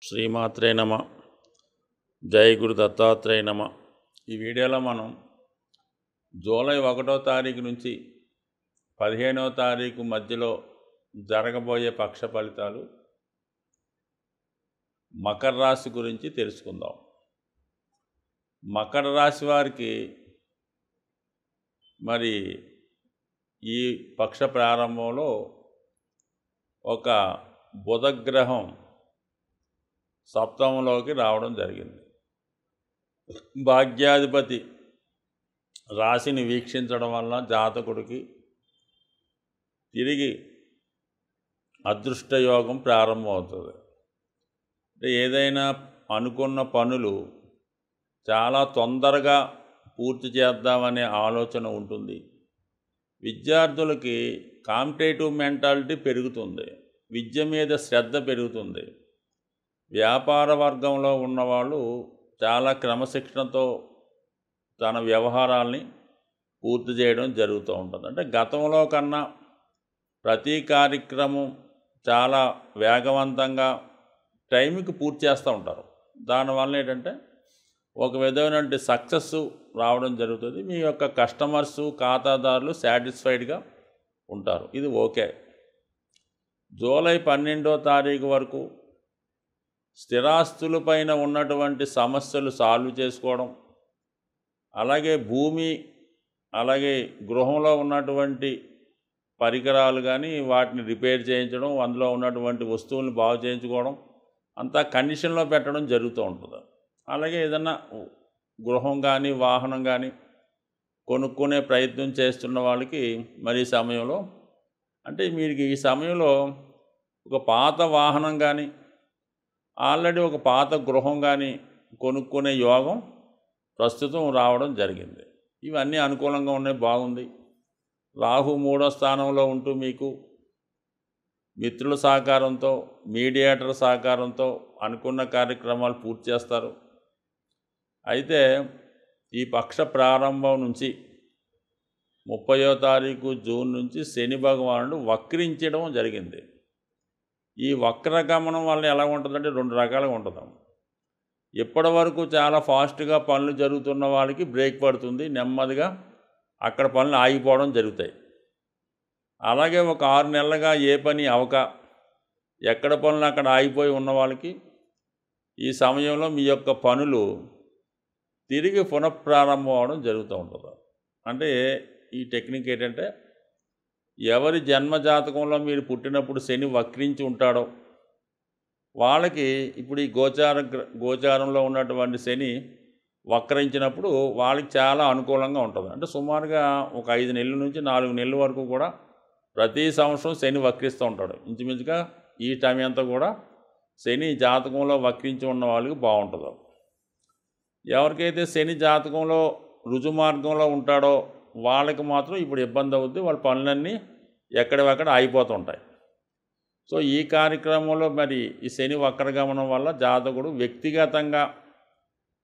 శ్రీమాత్రే నమ. జై గురు దత్తాత్రేయ నమ. ఈ వీడియోలో మనం జూలై 1వ తారీఖు నుంచి 15వ తారీఖు మధ్యలో జరగబోయే పక్ష ఫలితాలు మకర రాశి గురించి తెలుసుకుందాం. మకర రాశి వారికి మరి ఈ పక్ష ప్రారంభంలో ఒక బుధగ్రహం సప్తమంలోకి రావడం జరిగింది. భాగ్యాధిపతి రాశిని వీక్షించడం వల్ల జాతకుడికి తిరిగి అదృష్టయోగం ప్రారంభమవుతుంది. అంటే ఏదైనా అనుకున్న పనులు చాలా తొందరగా పూర్తి చేద్దామనే ఆలోచన ఉంటుంది. విద్యార్థులకి కాంపిటేటివ్ మెంటాలిటీ పెరుగుతుంది, విద్య మీద శ్రద్ధ పెరుగుతుంది. వ్యాపార వర్గంలో ఉన్నవాళ్ళు చాలా క్రమశిక్షణతో తన వ్యవహారాల్ని పూర్తి చేయడం జరుగుతూ ఉంటుంది. అంటే గతంలో కన్నా ప్రతి కార్యక్రమం చాలా వేగవంతంగా టైంకి పూర్తి చేస్తూ ఉంటారు. దానివల్ల ఏంటంటే ఒక విధమైన సక్సెస్ రావడం జరుగుతుంది. మీ యొక్క కస్టమర్సు ఖాతాదారులు సాటిస్ఫైడ్గా ఉంటారు. ఇది ఓకే. జూలై 12వ తారీఖు వరకు స్థిరాస్తులపైన ఉన్నటువంటి సమస్యలు సాల్వ్ చేసుకోవడం, అలాగే భూమి, అలాగే గృహంలో ఉన్నటువంటి పరికరాలు కానీ వాటిని రిపేర్ చేయించడం, అందులో ఉన్నటువంటి వస్తువులను బాగు చేయించుకోవడం అంతా కండిషన్లో పెట్టడం జరుగుతూ ఉంటుంది. అలాగే ఏదన్నా గృహం కానీ వాహనం కానీ కొనుక్కునే ప్రయత్నం చేస్తున్న వాళ్ళకి మరి ఈ సమయంలో, అంటే మీకు ఈ సమయంలో ఒక పాత వాహనం కానీ ఆల్రెడీ ఒక పాత గృహం కానీ కొనుక్కునే యోగం ప్రస్తుతం రావడం జరిగింది. ఇవన్నీ అనుకూలంగా ఉన్నాయి, బాగుంది. రాహు 3వ స్థానంలో ఉంటూ మీకు మిత్రుల సహకారంతో, మీడియేటర్ సహకారంతో అనుకున్న కార్యక్రమాలు పూర్తి చేస్తారు. అయితే ఈ పక్ష ప్రారంభం నుంచి 30వ తారీఖు జూన్ నుంచి శని భగవానుడు వక్రించడం జరిగింది. ఈ వక్రగమనం వల్ల ఎలా ఉంటుందంటే 2 రకాలుగా ఉంటుంది. ఇప్పటి వరకు చాలా ఫాస్ట్గా పనులు జరుగుతున్న వాళ్ళకి బ్రేక్ పడుతుంది, నెమ్మదిగా అక్కడ పనులు ఆగిపోవడం జరుగుతాయి. అలాగే ఒక 6 నెలలుగా ఏ పని అవక ఎక్కడ పనులు అక్కడ ఆగిపోయి ఉన్న వాళ్ళకి ఈ సమయంలో మీ యొక్క పనులు తిరిగి పునఃప్రారంభం అవడం జరుగుతూ ఉంటుంది. అంటే ఈ టెక్నిక్ ఏంటంటే, ఎవరి జన్మజాతకంలో మీరు పుట్టినప్పుడు శని వక్రించి ఉంటాడో వాళ్ళకి ఇప్పుడు ఈ గోచారంలో ఉన్నటువంటి శని వక్రించినప్పుడు వాళ్ళకి చాలా అనుకూలంగా ఉంటుంది. అంటే సుమారుగా ఒక 5 నెలల నుంచి 4 నెలల వరకు కూడా ప్రతి సంవత్సరం శని వక్రిస్తూ ఉంటాడు. ఇంచుమించుగా ఈ టైం అంతా కూడా శని జాతకంలో వక్రించి ఉన్న వాళ్ళకి బాగుంటుంది. ఎవరికైతే శని జాతకంలో రుజుమార్గంలో ఉంటాడో వాళ్ళకి మాత్రం ఇప్పుడు ఇబ్బంది అవుద్ది, వాళ్ళ పనులన్నీ ఎక్కడివక్కడ ఆగిపోతుంటాయి. సో ఈ కార్యక్రమంలో మరి ఈ శని వక్రగమనం వల్ల జాతకుడు వ్యక్తిగతంగా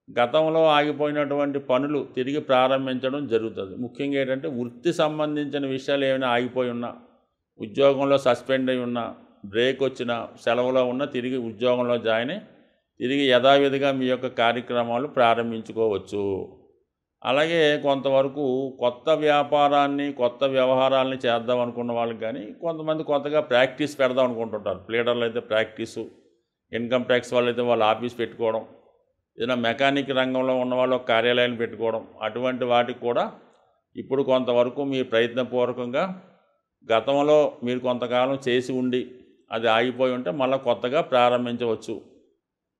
గతంలో ఆగిపోయినటువంటి పనులు తిరిగి ప్రారంభించడం జరుగుతుంది. ముఖ్యంగా ఏంటంటే వృత్తి సంబంధించిన విషయాలు ఏమైనా ఆగిపోయి ఉన్నా, ఉద్యోగంలో సస్పెండ్ అయి ఉన్నా, బ్రేక్ వచ్చినా, సెలవులో ఉన్నా తిరిగి ఉద్యోగంలో జాయిన్ అయ్యి తిరిగి యథావిధిగా మీ యొక్క కార్యక్రమాలు ప్రారంభించుకోవచ్చు. అలాగే కొంతవరకు కొత్త వ్యాపారాన్ని, కొత్త వ్యవహారాలని చేద్దాం అనుకున్న వాళ్ళకి కానీ, కొంతమంది కొత్తగా ప్రాక్టీస్ పెడదాం అనుకుంటుంటారు. ప్లేడర్లు అయితే ప్రాక్టీసు, ఇన్కమ్ ట్యాక్స్ వాళ్ళు అయితే వాళ్ళ ఆఫీస్ పెట్టుకోవడం, ఏదైనా మెకానిక్ రంగంలో ఉన్న వాళ్ళు ఒక కార్యాలయాన్ని పెట్టుకోవడం, అటువంటి వాటికి కూడా ఇప్పుడు కొంతవరకు మీ ప్రయత్నపూర్వకంగా గతంలో మీరు కొంతకాలం చేసి ఉండి అది ఆగిపోయి ఉంటే మళ్ళీ కొత్తగా ప్రారంభించవచ్చు.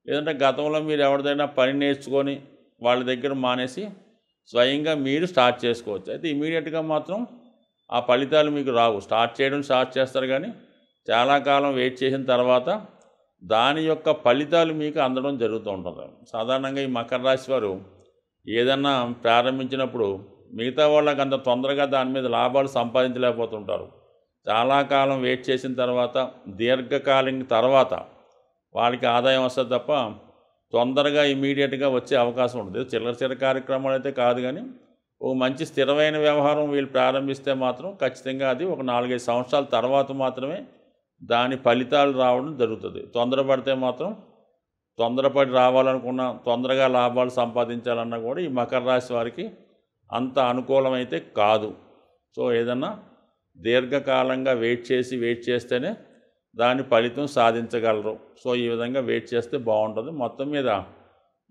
లేదంటే గతంలో మీరు ఎవరిదైనా పని నేర్చుకొని వాళ్ళ దగ్గర మానేసి స్వయంగా మీరు స్టార్ట్ చేసుకోవచ్చు. అయితే ఇమీడియట్గా మాత్రం ఆ ఫలితాలు మీకు రావు. స్టార్ట్ చేస్తారు కానీ చాలా కాలం వెయిట్ చేసిన తర్వాత దాని యొక్క ఫలితాలు మీకు అందడం జరుగుతూ ఉంటుంది. సాధారణంగా ఈ మకర రాశి వారు ఏదన్నా ప్రారంభించినప్పుడు మిగతా వాళ్ళకి అంత తొందరగా దాని మీద లాభాలు సంపాదించలేకపోతుంటారు. చాలా కాలం వెయిట్ చేసిన తర్వాత దీర్ఘకాలం తర్వాత వాళ్ళకి ఆదాయం వస్తుంది తప్ప తొందరగా ఇమీడియట్గా వచ్చే అవకాశం ఉంటుంది. చిల్లర కార్యక్రమాలు అయితే కాదు, కానీ ఒక మంచి స్థిరమైన వ్యవహారం వీళ్ళు ప్రారంభిస్తే మాత్రం ఖచ్చితంగా అది ఒక 4-5 సంవత్సరాల తర్వాత మాత్రమే దాని ఫలితాలు రావడం జరుగుతుంది. తొందరపడితే మాత్రం తొందరపడి రావాలనుకున్న తొందరగా లాభాలు సంపాదించాలన్నా కూడా ఈ మకర రాశి వారికి అంత అనుకూలమైతే కాదు. సో ఏదన్నా దీర్ఘకాలంగా వెయిట్ చేస్తేనే దాని ఫలితం సాధించగలరు. సో ఈ విధంగా వెయిట్ చేస్తే బాగుంటుంది. మొత్తం మీద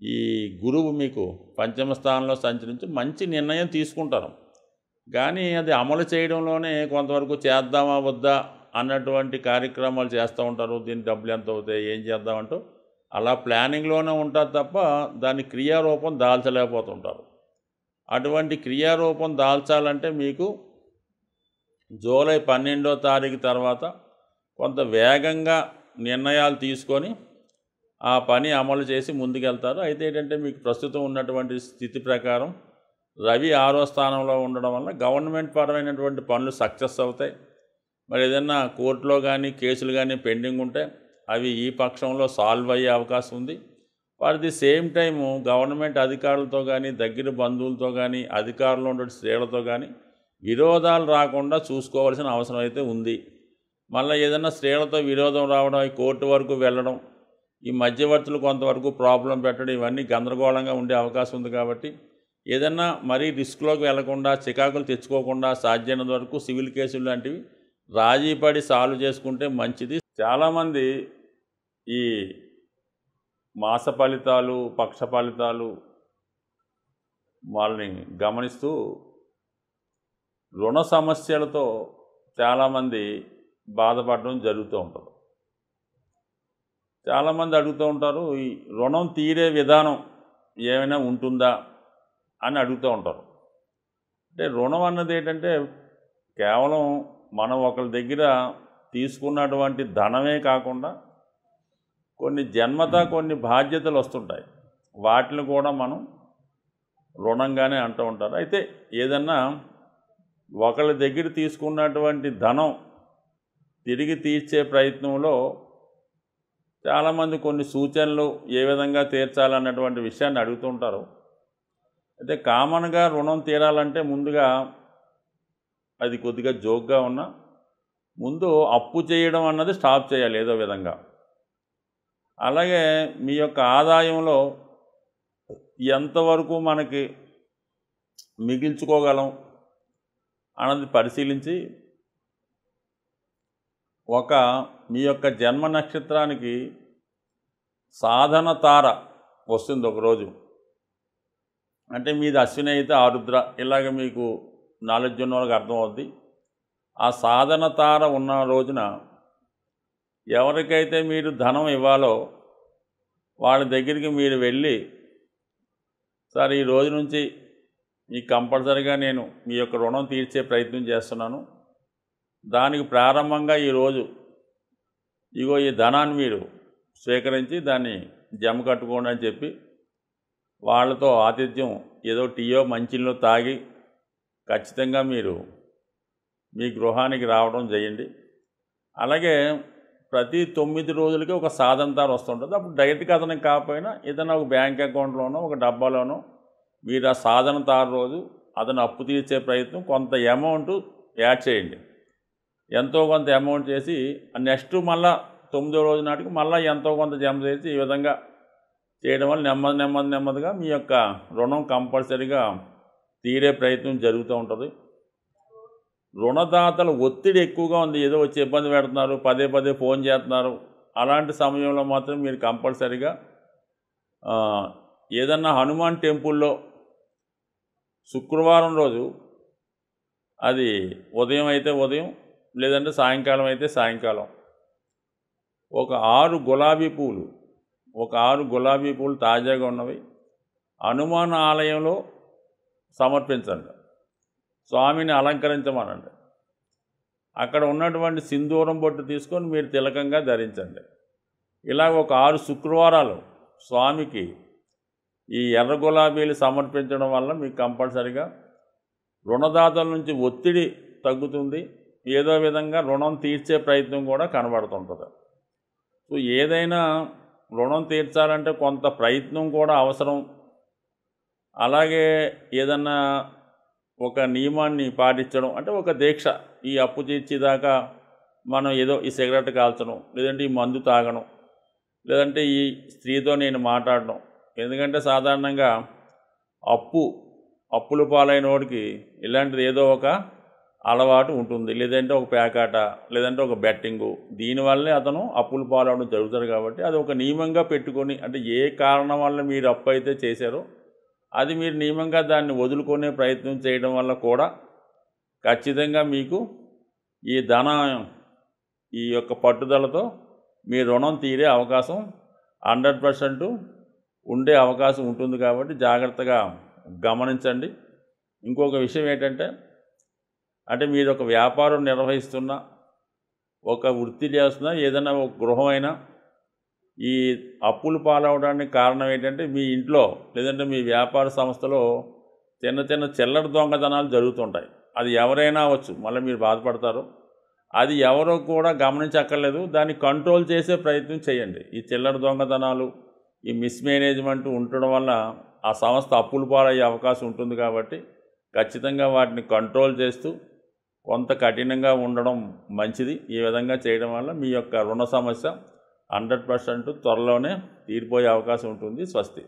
ఈ గురువు మీకు పంచమ స్థానంలో సంచరించి మంచి నిర్ణయం తీసుకుంటారు, కానీ అది అమలు చేయడంలోనే కొంతవరకు చేద్దామా వద్దా అన్నటువంటి కార్యక్రమాలు చేస్తూ ఉంటారు. దీని డబ్బులు ఎంత అవుతాయి, ఏం చేద్దామంటూ అలా ప్లానింగ్లోనే ఉంటారు తప్ప దాని క్రియారూపం దాల్చలేకపోతుంటారు. అటువంటి క్రియారూపం దాల్చాలంటే మీకు జూలై 12వ తారీఖు తర్వాత కొంత వేగంగా నిర్ణయాలు తీసుకొని ఆ పని అమలు చేసి ముందుకెళ్తారు. అయితే ఏంటంటే మీకు ప్రస్తుతం ఉన్నటువంటి స్థితి ప్రకారం రవి 6వ స్థానంలో ఉండడం వల్ల గవర్నమెంట్ పరమైనటువంటి పనులు సక్సెస్ అవుతాయి. మరి ఏదైనా కోర్టులో కానీ కేసులు కానీ పెండింగ్ ఉంటే అవి ఈ పక్షంలో సాల్వ్ అయ్యే అవకాశం ఉంది. For the same time government అధికారులతో కానీ దగ్గర బంధువులతో కానీ అధికారులు ఉండే స్త్రీలతో కానీ విరోధాలు రాకుండా చూసుకోవాల్సిన అవసరం అయితే ఉంది. మళ్ళీ ఏదైనా స్త్రీలతో విరోధం రావడం, ఈ కోర్టు వరకు వెళ్ళడం, ఈ మధ్యవర్తులు కొంతవరకు ప్రాబ్లం పెట్టడం, ఇవన్నీ గందరగోళంగా ఉండే అవకాశం ఉంది. కాబట్టి ఏదన్నా మరీ రిస్క్లోకి వెళ్లకుండా, చికాకులు తెచ్చుకోకుండా సాధ్యమైనంత వరకు సివిల్ కేసులు లాంటివి రాజీ పడి సాల్వ్ చేసుకుంటే మంచిది. చాలామంది ఈ మాస ఫలితాలు, పక్ష ఫలితాలు వాళ్ళని గమనిస్తూ రుణ సమస్యలతో చాలామంది బాధపడడం జరుగుతూ ఉంటుంది. చాలామంది అడుగుతూ ఉంటారు, ఈ రుణం తీరే విధానం ఏమైనా ఉంటుందా అని అడుగుతూ ఉంటారు. అంటే రుణం అన్నది ఏంటంటే కేవలం మనం ఒకరి దగ్గర తీసుకున్నటువంటి ధనమే కాకుండా కొన్ని జన్మత కొన్ని బాధ్యతలు వస్తుంటాయి, వాటిని కూడా మనం రుణంగానే అంటూ ఉంటారు. అయితే ఏదన్నా ఒకళ్ళ దగ్గర తీసుకున్నటువంటి ధనం తిరిగి తీర్చే ప్రయత్నంలో చాలామంది కొన్ని సూచనలు ఏ విధంగా తీర్చాలన్నటువంటి విషయాన్ని అడుగుతుంటారు. అయితే కామన్గా రుణం తీరాలంటే ముందుగా అది కొద్దిగా జోక్గా ఉన్నా ముందు అప్పు చేయడం అన్నది స్టాప్ చేయాలి ఏదో విధంగా. అలాగే మీ యొక్క ఆదాయంలో ఎంతవరకు మనకి మిగిల్చుకోగలం అన్నది పరిశీలించి మీ యొక్క జన్మ నక్షత్రానికి సాధన తార వస్తుంది ఒకరోజు. అంటే మీది అశ్విని అయితే ఆరుద్ర, ఇలాగ మీకు నాలెడ్జ్ ఉన్న వాళ్ళకి అర్థమవుద్ది. ఆ సాధన తార ఉన్న రోజున ఎవరికైతే మీరు ధనం ఇవ్వాలో వాళ్ళ దగ్గరికి మీరు వెళ్ళి, సార్ ఈ రోజు నుంచి మీకు కంపల్సరీగా నేను మీ యొక్క రుణం తీర్చే ప్రయత్నం చేస్తున్నాను, దానికి ప్రారంభంగా ఈరోజు ఇగో ఈ ధనాన్ని మీరు స్వీకరించి దాన్ని జమ కట్టుకోండి అని చెప్పి వాళ్ళతో ఆతిథ్యం ఏదో టీయో మంచిలో తాగి ఖచ్చితంగా మీరు మీ గృహానికి రావడం చేయండి. అలాగే ప్రతి 9 రోజులకి ఒక సాధన తార వస్తుంటుంది. అప్పుడు డైరెక్ట్గా అతనికి కాకపోయినా ఏదైనా ఒక బ్యాంక్ అకౌంట్లోనో ఒక డబ్బాలోనో మీరు ఆ సాధన తార రోజు అతను అప్పు తీర్చే ప్రయత్నం కొంత అమౌంట్ యాడ్ చేయండి. ఎంతో కొంత అమౌంట్ చేసి నెక్స్ట్ మళ్ళీ 9వ రోజు నాటికి మళ్ళీ ఎంతో కొంత జమ చేసి ఈ విధంగా చేయడం వల్ల నెమ్మదిగా మీ యొక్క రుణం కంపల్సరీగా తీరే ప్రయత్నం జరుగుతూ ఉంటుంది. రుణదాతల ఒత్తిడి ఎక్కువగా ఉంది, ఏదో వచ్చి ఇబ్బంది పెడుతున్నారు, పదే ఫోన్ చేస్తున్నారు. అలాంటి సమయంలో మాత్రం మీరు కంపల్సరీగా ఏదన్నా హనుమాన్ టెంపుల్లో శుక్రవారం రోజు, అది ఉదయం అయితే ఉదయం లేదంటే సాయంకాలం అయితే సాయంకాలం, ఒక 6 గులాబీ పూలు తాజాగా ఉన్నవి హనుమాన్ ఆలయంలో సమర్పించండి. స్వామిని అలంకరించమనండి. అక్కడ ఉన్నటువంటి సింధూరం బొట్టు తీసుకొని మీరు తిలకంగా ధరించండి. ఇలాగ ఒక 6 శుక్రవారాలు స్వామికి ఈ ఎర్ర గులాబీలు సమర్పించడం వల్ల మీకు కంపల్సరిగా రుణదాతల నుంచి ఒత్తిడి తగ్గుతుంది. ఏదో విధంగా రుణం తీర్చే ప్రయత్నం కూడా కనబడుతుంటుంది. సో ఏదైనా రుణం తీర్చాలంటే కొంత ప్రయత్నం కూడా అవసరం. అలాగే ఏదన్నా ఒక నియమాన్ని పాటించడం, అంటే ఒక దీక్ష, ఈ అప్పు తీర్చేదాకా మనం ఏదో ఈ సిగరెట్ కాల్చడం, లేదంటే ఈ మందు తాగడం, లేదంటే ఈ స్త్రీతో నేను మాట్లాడడం. ఎందుకంటే సాధారణంగా అప్పుల పాలైన వాడికి ఇలాంటిది ఏదో ఒక అలవాటు ఉంటుంది, లేదంటే ఒక పేకాట, లేదంటే ఒక బెట్టింగు. దీనివల్లే అతను అప్పుల పాలవడం జరుగుతుంది. కాబట్టి అది ఒక నియమంగా పెట్టుకొని, అంటే ఏ కారణం వల్ల మీరు అప్పు అయితే చేశారో అది మీరు నియమంగా దాన్ని వదులుకునే ప్రయత్నం చేయడం వల్ల కూడా ఖచ్చితంగా మీకు ఈ యొక్క పట్టుదలతో మీ రుణం తీరే అవకాశం 100% ఉండే అవకాశం ఉంటుంది. కాబట్టి జాగ్రత్తగా గమనించండి. ఇంకొక విషయం ఏంటంటే, అంటే మీరు ఒక వ్యాపారం నిర్వహిస్తున్నా, ఒక వృత్తి చేస్తున్నా, ఏదైనా ఒక గృహం అయినా ఈ అప్పులు పాలవడానికి కారణం ఏంటంటే, మీ ఇంట్లో లేదంటే మీ వ్యాపార సంస్థలో చిన్న చిన్న చిల్లర దొంగతనాలు జరుగుతుంటాయి. అది ఎవరైనా అవ్వచ్చు, మళ్ళీ మీరు బాధపడతారు. అది ఎవరో కూడా గమనించక్కర్లేదు, దాన్ని కంట్రోల్ చేసే ప్రయత్నం చేయండి. ఈ చిల్లర దొంగతనాలు, ఈ మిస్మేనేజ్మెంట్ ఉండడం వల్ల ఆ సంస్థ అప్పులు పాలయ్యే అవకాశం ఉంటుంది. కాబట్టి ఖచ్చితంగా వాటిని కంట్రోల్ చేస్తూ కొంత కఠినంగా ఉండడం మంచిది. ఈ విధంగా చేయడం వల్ల మీ యొక్క రుణ సమస్య 100% త్వరలోనే తీరిపోయే అవకాశం ఉంటుంది. స్వస్తి.